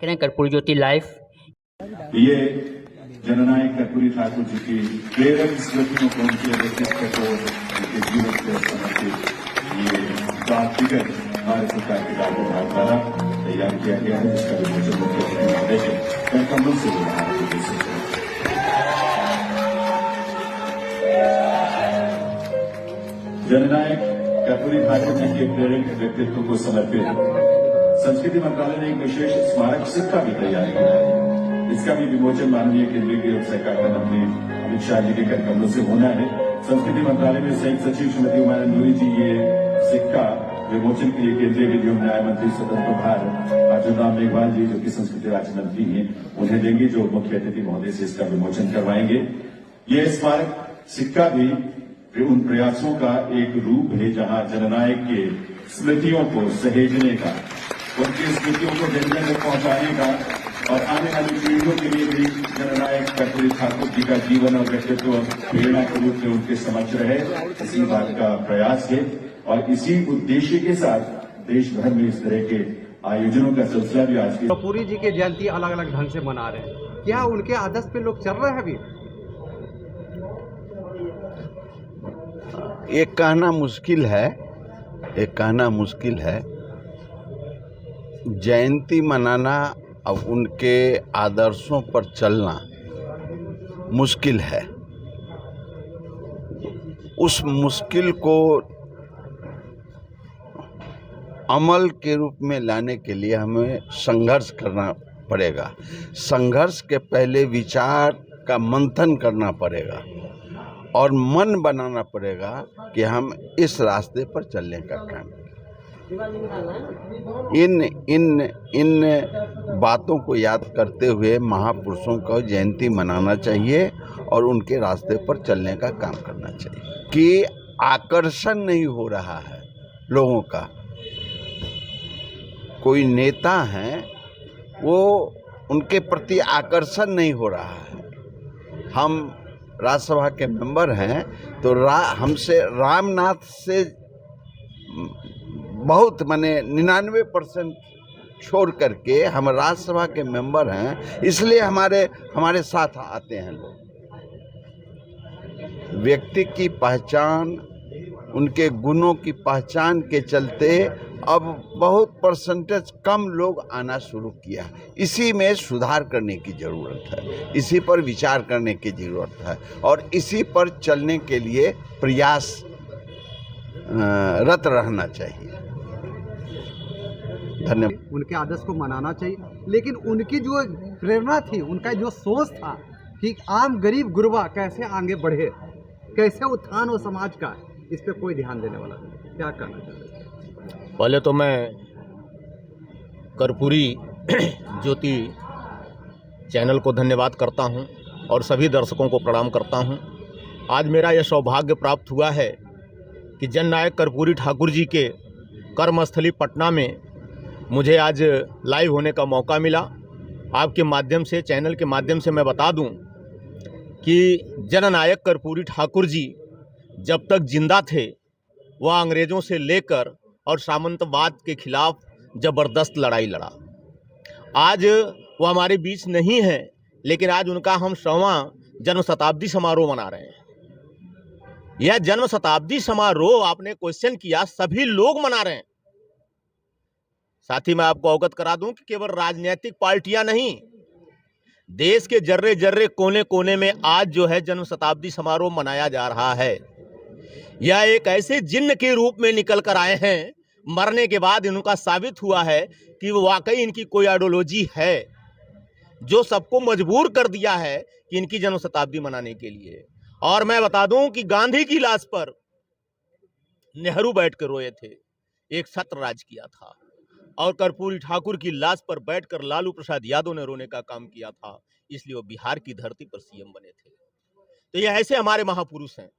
देख रहे हैं कर्पूरी ज्योति लाइव। ये जननायक कर्पूरी ठाकुर जी की प्रेरक स्मृतियों को, उनके व्यक्तित्व को, उनके जीवन को समर्पित ये डाक टिकट भारत सरकार के डाक विभाग द्वारा तैयार किया गया है, जिसका विमोचन मुख्यमंत्री महोदय के कमल से हो रहा है। जननायक कर्पूरी ठाकुर जी के प्रेरक व्यक्तित्व को समर्पित संस्कृति मंत्रालय ने एक विशेष स्मारक सिक्का भी तैयार किया है। इसका भी विमोचन माननीय केंद्रीय गृह और सहकारिता मंत्री अमित शाह जी के कर कमलों से होना है। संस्कृति मंत्रालय में संयुक्त सचिव श्रीमती उमानंद नूरी जी ये सिक्का विमोचन के लिए केंद्रीय विधि एवं न्याय मंत्री स्वतंत्र प्रभार अर्जुन राम मेघवाल जी, जो कि संस्कृति राज्य मंत्री हैं, उन्हें देंगे, जो मुख्य अतिथि महोदय से इसका विमोचन करवाएंगे। ये स्मारक सिक्का भी उन प्रयासों का एक रूप है जहां जननायक के स्मृतियों को सहेजने का, उनकी स्मृतियों को जन जन तक पहुंचाने का और आने वाली पीढ़ियों के लिए भी जननायक कर्पूरी ठाकुर जी का जीवन और व्यक्तित्व प्रेरणा के रूप में उनके समक्ष रहे, इसी बात का प्रयास है। और इसी उद्देश्य के साथ देश भर में इस तरह के आयोजनों का सिलसिला भी आज की कर्पूरी जी की जयंती अलग अलग ढंग से मना रहे हैं। क्या उनके आदर्श पे लोग चल रहे हैं अभी? ये कहना मुश्किल है। जयंती मनाना और उनके आदर्शों पर चलना मुश्किल है। उस मुश्किल को अमल के रूप में लाने के लिए हमें संघर्ष करना पड़ेगा। संघर्ष के पहले विचार का मंथन करना पड़ेगा और मन बनाना पड़ेगा कि हम इस रास्ते पर चलने का काम करें। इन बातों को याद करते हुए महापुरुषों को जयंती मनाना चाहिए और उनके रास्ते पर चलने का काम करना चाहिए। कि आकर्षण नहीं हो रहा है लोगों का, कोई नेता हैं वो उनके प्रति आकर्षण नहीं हो रहा है। हम राज्यसभा के मेंबर हैं तो हमसे रामनाथ से बहुत 99% छोड़ करके हम राज्यसभा के मेंबर हैं, इसलिए हमारे साथ आते हैं लोग। व्यक्ति की पहचान, उनके गुणों की पहचान के चलते अब बहुत परसेंटेज कम लोग आना शुरू किया। इसी में सुधार करने की ज़रूरत है, इसी पर विचार करने की ज़रूरत है और इसी पर चलने के लिए प्रयास रत रहना चाहिए। धन्यवाद। उनके आदर्श को मनाना चाहिए, लेकिन उनकी जो प्रेरणा थी, उनका जो सोच था कि आम गरीब गुरबा कैसे आगे बढ़े, कैसे उत्थान हो समाज का, इस पे कोई ध्यान देने वाला नहीं। क्या करना चाहिए? पहले तो मैं कर्पूरी ज्योति चैनल को धन्यवाद करता हूं और सभी दर्शकों को प्रणाम करता हूं। आज मेरा यह सौभाग्य प्राप्त हुआ है कि जननायक कर्पूरी ठाकुर जी के कर्मस्थली पटना में मुझे आज लाइव होने का मौका मिला। आपके माध्यम से, चैनल के माध्यम से मैं बता दूं कि जननायक कर्पूरी ठाकुर जी जब तक जिंदा थे वह अंग्रेज़ों से लेकर और सामंतवाद के खिलाफ ज़बरदस्त लड़ाई लड़ा। आज वो हमारे बीच नहीं है, लेकिन आज उनका हम 100वां जन्म शताब्दी समारोह मना रहे हैं। यह जन्म शताब्दी समारोह, आपने क्वेश्चन किया, सभी लोग मना रहे हैं। साथ ही मैं आपको अवगत करा दूं कि केवल राजनीतिक पार्टियां नहीं, देश के जर्रे जर्रे कोने कोने में आज जो है जन्म शताब्दी समारोह मनाया जा रहा है। यह एक ऐसे जिन्न के रूप में निकल कर आए हैं, मरने के बाद इनका साबित हुआ है कि वो वाकई इनकी कोई आइडियोलॉजी है जो सबको मजबूर कर दिया है कि इनकी जन्म शताब्दी मनाने के लिए। और मैं बता दूं कि गांधी की लाश पर नेहरू बैठकर रोए थे, एक सत्र राज किया था, और कर्पूरी ठाकुर की लाश पर बैठकर लालू प्रसाद यादव ने रोने का काम किया था, इसलिए वो बिहार की धरती पर सीएम बने थे। तो ये ऐसे हमारे महापुरुष हैं।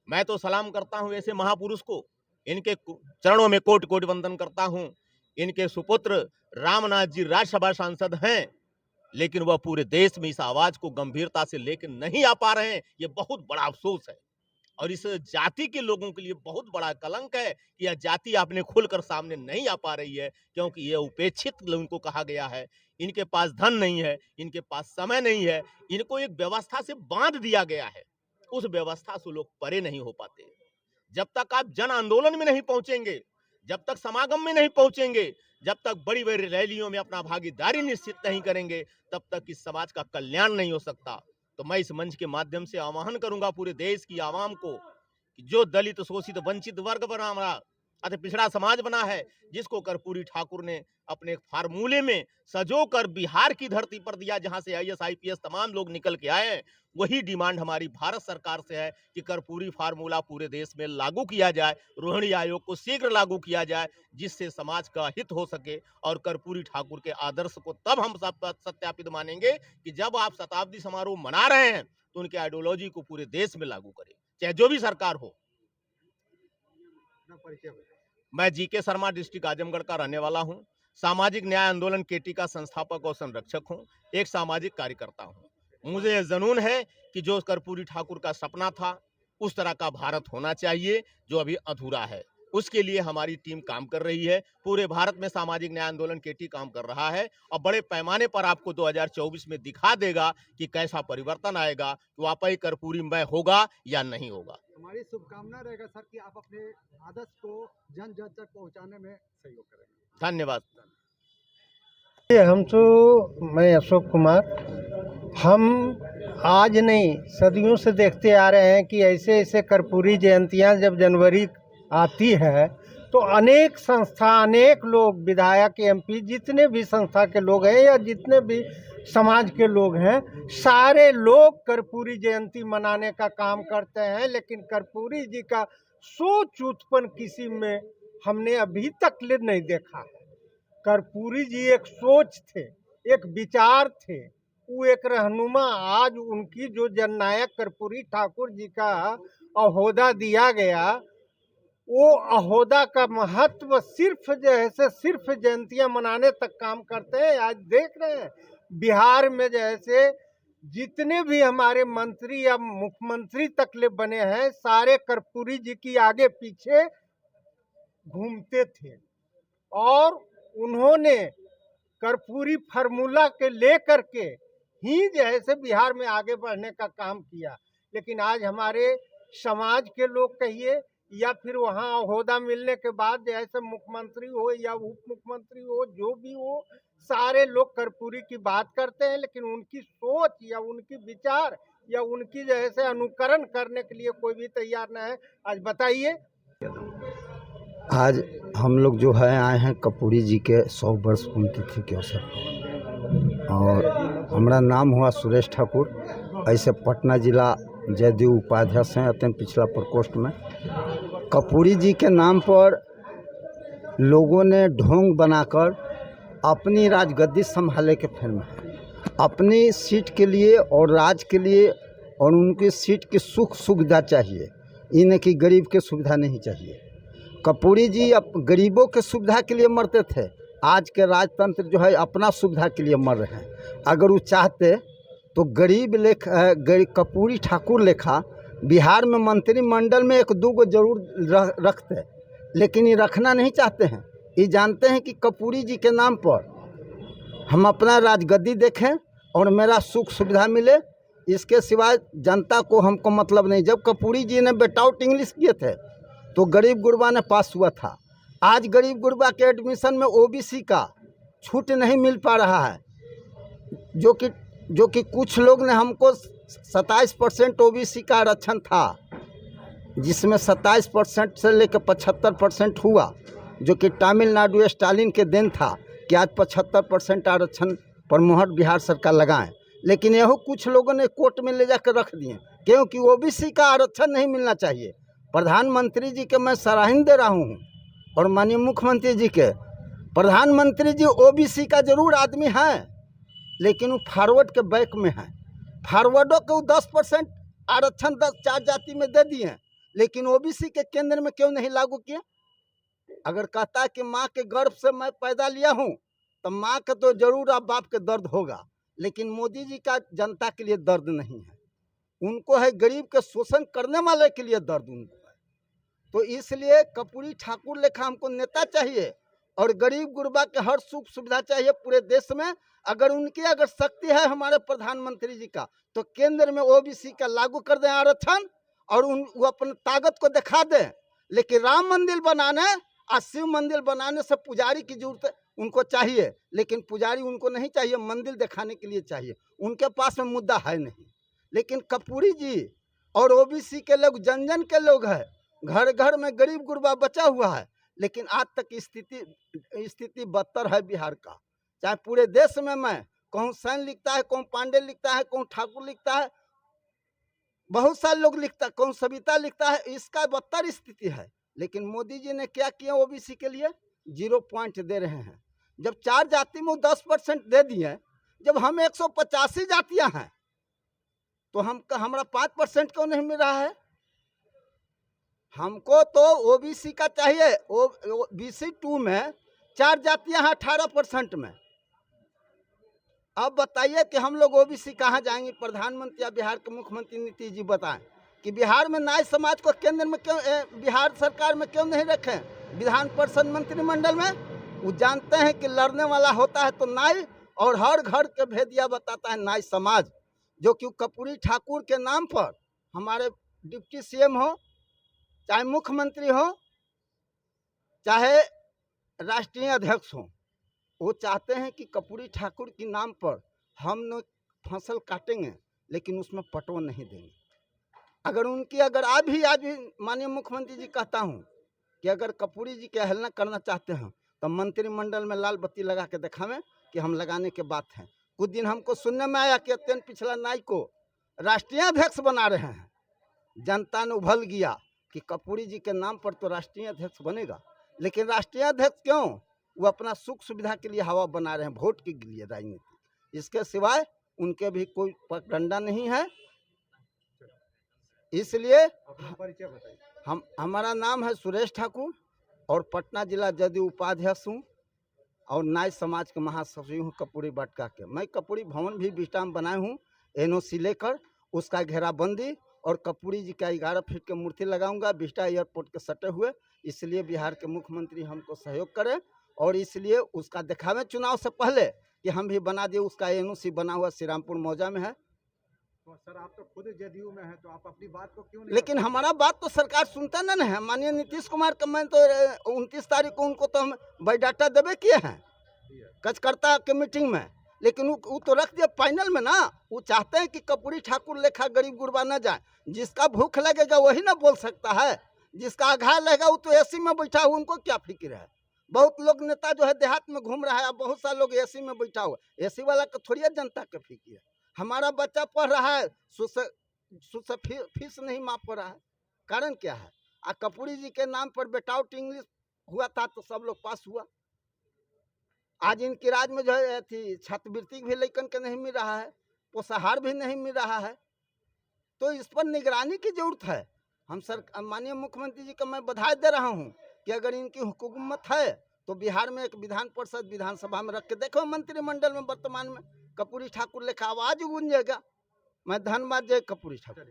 मैं तो सलाम करता हूं ऐसे महापुरुष को, इनके चरणों में कोटि कोटि वंदन करता हूं। इनके सुपुत्र रामनाथ जी राज्यसभा सांसद हैं, लेकिन वह पूरे देश में इस आवाज को गंभीरता से लेकर नहीं आ पा रहे हैं। ये बहुत बड़ा अफसोस है। और इस जाति के लोगों के लिए बहुत बड़ा कलंक है कि यह जाति आपने खुलकर सामने नहीं आ पा रही है, क्योंकि ये उपेक्षित उनको कहा गया है। इनके पास धन नहीं है, इनके पास समय नहीं है, इनको एक व्यवस्था से बांध दिया गया है। उस व्यवस्था से लोग परे नहीं हो पाते। जब तक आप जन आंदोलन में नहीं पहुंचेंगे, जब तक समागम में नहीं पहुंचेंगे, जब तक बड़ी बड़ी रैलियों में अपना भागीदारी निश्चित नहीं करेंगे, तब तक इस समाज का कल्याण नहीं हो सकता। तो मैं इस मंच के माध्यम से आह्वान करूंगा पूरे देश की आवाम को कि जो दलित, शोषित, वंचित वर्ग बना, हमारा अति पिछड़ा समाज बना है, जिसको कर्पूरी ठाकुर ने अपने फार्मूले में सजो कर बिहार की धरती पर दिया, जहां से आईएएस आईपीएस तमाम लोग निकल के आए हैं, वही डिमांड हमारी भारत सरकार से है कि कर्पूरी फार्मूला पूरे देश में लागू किया जाए, रोहिणी आयोग को शीघ्र लागू किया जाए, जिससे समाज का हित हो सके। और कर्पूरी ठाकुर के आदर्श को तब हम सब सत्यापित मानेंगे कि जब आप शताब्दी समारोह मना रहे हैं तो उनके आइडियोलॉजी को पूरे देश में लागू करें, चाहे जो भी सरकार हो। अपना परिचय बताइए। मैं जीके शर्मा, डिस्ट्रिक्ट आजमगढ़ का रहने वाला हूं। सामाजिक न्याय आंदोलन केटी का संस्थापक और संरक्षक हूं, एक सामाजिक कार्यकर्ता हूं। मुझे यह जुनून है कि जो कर्पूरी ठाकुर का सपना था, उस तरह का भारत होना चाहिए जो अभी अधूरा है। उसके लिए हमारी टीम काम कर रही है। पूरे भारत में सामाजिक न्याय आंदोलन केटी काम कर रहा है और बड़े पैमाने पर आपको 2024 में दिखा देगा कि कैसा परिवर्तन आएगा, कि वाकई कर्पूरीमय होगा या नहीं होगा। हमारी शुभकामना रहेगा सर कि आप अपने आदर्श को जन जन तक पहुंचाने में सहयोग करेंगे। धन्यवाद। मैं अशोक कुमार, हम आज नहीं सदियों से देखते आ रहे हैं कि ऐसे ऐसे कर्पूरी जयंतियां जब जनवरी आती है तो अनेक संस्था, अनेक लोग, विधायक, एमपी, जितने भी संस्था के लोग हैं या जितने भी समाज के लोग हैं, सारे लोग कर्पूरी जयंती मनाने का काम करते हैं। लेकिन कर्पूरी जी का सोच उत्पन्न किसी में हमने अभी तक नहीं देखा है। कर्पूरी जी एक सोच थे, एक विचार थे, वो एक रहनुमा। आज उनकी जो जननायक कर्पूरी ठाकुर जी का अहोदा दिया गया, वो अहोदा का महत्व सिर्फ जैसे सिर्फ जयंतियां मनाने तक काम करते हैं। आज देख रहे हैं बिहार में जैसे जितने भी हमारे मंत्री या मुख्यमंत्री तकले बने हैं, सारे कर्पूरी जी की आगे पीछे घूमते थे और उन्होंने कर्पूरी फार्मूला के लेकर के ही जैसे बिहार में आगे बढ़ने का काम किया। लेकिन आज हमारे समाज के लोग कहिए या फिर वहाँ अहोदा मिलने के बाद जैसे मुख्यमंत्री हो या उप मुख्यमंत्री हो, जो भी हो, सारे लोग कर्पूरी की बात करते हैं, लेकिन उनकी सोच या उनकी विचार या उनकी जैसे अनुकरण करने के लिए कोई भी तैयार नहीं है। आज बताइए। आज हम लोग जो है आए हैं कर्पूरी जी के 100 वर्ष पुण्यतिथि के अवसर पर, और हमारा नाम हुआ सुरेश ठाकुर। ऐसे पटना जिला जदयू उपाध्यक्ष हैं, अत्यंत पिछड़ा प्रकोष्ठ में। कर्पूरी जी के नाम पर लोगों ने ढोंग बनाकर अपनी राजगद्दी संभाले के फेर में, अपनी सीट के लिए और राज के लिए, और उनकी सीट की सुख सुविधा चाहिए, इन्हें की गरीब के सुविधा नहीं चाहिए। कर्पूरी जी अब गरीबों के सुविधा के लिए मरते थे, आज के राजतंत्र जो है अपना सुविधा के लिए मर रहे हैं। अगर वो चाहते तो गरीब कर्पूरी ठाकुर लेखा बिहार में मंत्रिमंडल में 1-2 जरूर रखते, लेकिन ये रखना नहीं चाहते हैं। ये जानते हैं कि कर्पूरी जी के नाम पर हम अपना राजगद्दी देखें और मेरा सुख सुविधा मिले, इसके सिवाय जनता को हमको मतलब नहीं। जब कर्पूरी जी ने बेटाउट इंग्लिश किए थे तो गरीब गुरबा ने पास हुआ था। आज गरीब गुरबा के एडमिशन में ओबीसी का छूट नहीं मिल पा रहा है, जो कि कुछ लोग ने हमको 27% ओबीसी का आरक्षण था, जिसमें 27% से लेकर 75% हुआ, जो कि तमिलनाडु स्टालिन के दिन था कि आज 75% आरक्षण पर मोहर बिहार सरकार लगाएं। लेकिन यह कुछ लोगों ने कोर्ट में ले जाकर रख दिए, क्योंकि ओबीसी का आरक्षण नहीं मिलना चाहिए। प्रधानमंत्री जी के मैं सराहना दे रहा हूँ और माननीय मुख्यमंत्री जी के। प्रधानमंत्री जी ओबीसी का जरूर आदमी है, लेकिन वो फॉरवर्ड के बैक में है। फॉरवर्डों को 10% आरक्षण 4 जाति में दे दिए, लेकिन ओबीसी के केंद्र में क्यों नहीं लागू किया? अगर कहता है कि माँ के गर्भ से मैं पैदा लिया हूँ, तो माँ का तो जरूर अब बाप के दर्द होगा, लेकिन मोदी जी का जनता के लिए दर्द नहीं है। उनको है गरीब के शोषण करने वाले के लिए दर्द उनको है। तो इसलिए कर्पूरी ठाकुर लेखा हमको नेता चाहिए और गरीब गुरबा के हर सुख सुविधा चाहिए पूरे देश में। अगर शक्ति है हमारे प्रधानमंत्री जी का, तो केंद्र में ओबीसी का लागू कर दें आरक्षण और वो अपनी ताकत को दिखा दें। लेकिन राम मंदिर बनाने और शिव मंदिर बनाने से पुजारी की जरूरत उनको चाहिए, लेकिन पुजारी उनको नहीं चाहिए, मंदिर दिखाने के लिए चाहिए। उनके पास में मुद्दा है नहीं। लेकिन कर्पूरी जी और ओबीसी के लोग जन जन के लोग हैं, घर घर में गरीब गुरबा बचा हुआ है। लेकिन आज तक स्थिति बदतर है बिहार का। चाहे पूरे देश में मैं कहूँ सैन लिखता है, कहूँ पांडे लिखता है, कहूँ ठाकुर लिखता है, बहुत सारे लोग लिखता, कहूँ सविता लिखता है, इसका बदतर स्थिति है। लेकिन मोदी जी ने क्या किया ओबीसी के लिए? 0 पॉइंट दे रहे हैं। जब 4 जाति में 10% दे दिए, जब हम 185 जातियां हैं तो हमारा 5% क्यों नहीं मिल रहा है? हमको तो ओबीसी का चाहिए। ओबीसी 2 में 4 जातियां हैं 18% में। अब बताइए कि हम लोग ओबीसी कहाँ जाएंगे? प्रधानमंत्री या बिहार के मुख्यमंत्री नीतीश जी बताएं कि बिहार में नाई समाज को केंद्र में क्यों, बिहार सरकार में क्यों नहीं रखें? विधान परिषद मंत्रिमंडल में वो जानते हैं कि लड़ने वाला होता है तो नाई, और हर घर के भेदिया बताता है नाई समाज, जो कि कर्पूरी ठाकुर के नाम पर हमारे डिप्टी सीएम हो, चाहे मुख्यमंत्री हो, चाहे राष्ट्रीय अध्यक्ष हो, वो चाहते हैं कि कर्पूरी ठाकुर के नाम पर हम न फसल काटेंगे लेकिन उसमें पटवन नहीं देंगे। अगर आज भी माननीय मुख्यमंत्री जी कहता हूँ कि अगर कर्पूरी जी की अवहेलना करना चाहते हैं तो मंत्रिमंडल में लाल बत्ती लगा के दिखावें कि हम लगाने के बात हैं। कुछ दिन हमको सुनने में आया कि अत्यंत पिछड़ा नाई को राष्ट्रीय अध्यक्ष बना रहे हैं। जनता ने उभल गया कि कर्पूरी जी के नाम पर तो राष्ट्रीय अध्यक्ष बनेगा, लेकिन राष्ट्रीय अध्यक्ष क्यों? वो अपना सुख सुविधा के लिए हवा बना रहे हैं, वोट के लिए राजनीति। इसके सिवाय उनके भी कोई डंडा नहीं है। इसलिए परिचय बताइए। हमारा नाम है सुरेश ठाकुर और पटना जिला जदयू उपाध्यक्ष हूँ और नाई समाज के महासचिव हूँ कर्पूरी वाटिका के। मैं कर्पूरी भवन भी बिस्टा में बनाए हूँ, एनओसी लेकर उसका घेराबंदी, और कर्पूरी जी का 11 फीट की मूर्ति लगाऊंगा बिस्टा एयरपोर्ट के सटे हुए। इसलिए बिहार के मुख्यमंत्री हमको सहयोग करें और इसलिए उसका दिखावे चुनाव से पहले कि हम भी बना दिए। उसका एनओसी बना हुआ श्रीरामपुर मौजा में है। तो सर आप तो खुद जदयू में हैं, तो आप अपनी बात को क्यों नहीं? लेकिन हमारा बात तो सरकार सुनता नहीं है। माननीय नीतीश कुमार का मैं तो 29 तारीख को उनको तो हम बायोडाटा देवे किए हैं कचकर्ता के मीटिंग में, लेकिन वो तो रख दिया फाइनल में ना। वो चाहते हैं कि कर्पूरी ठाकुर लेखा गरीब गुरबा न जाए। जिसका भूख लगेगा वही ना बोल सकता है, जिसका आघात लगेगा वो तो एसी में बैठा हुआ, उनको क्या फिक्र है? बहुत लोग नेता जो है देहात में घूम रहा है, अब बहुत सारे लोग एसी में बैठा हुआ। एसी वाला को थोड़ी जनता का फिक्र है। हमारा बच्चा पढ़ रहा है, फीस नहीं माफ हो रहा है, कारण क्या है? कर्पूरी जी के नाम पर बेटाउट इंग्लिश हुआ था तो सब लोग पास हुआ। आज इनकी राज में जो है थी छात्रवृत्ति भी लेकिन के नहीं मिल रहा है, पोषाहार भी नहीं मिल रहा है। तो इस पर निगरानी की जरूरत है। हम माननीय मुख्यमंत्री जी का मैं बधाई दे रहा हूँ कि अगर इनकी हुकूमत है तो बिहार में एक विधान परिषद विधानसभा में रख के देखो, मंत्रिमंडल में वर्तमान में कर्पूरी ठाकुर लेखा आवाज गूंजेगा। मैं धन्यवाद जय कर्पूरी ठाकुर।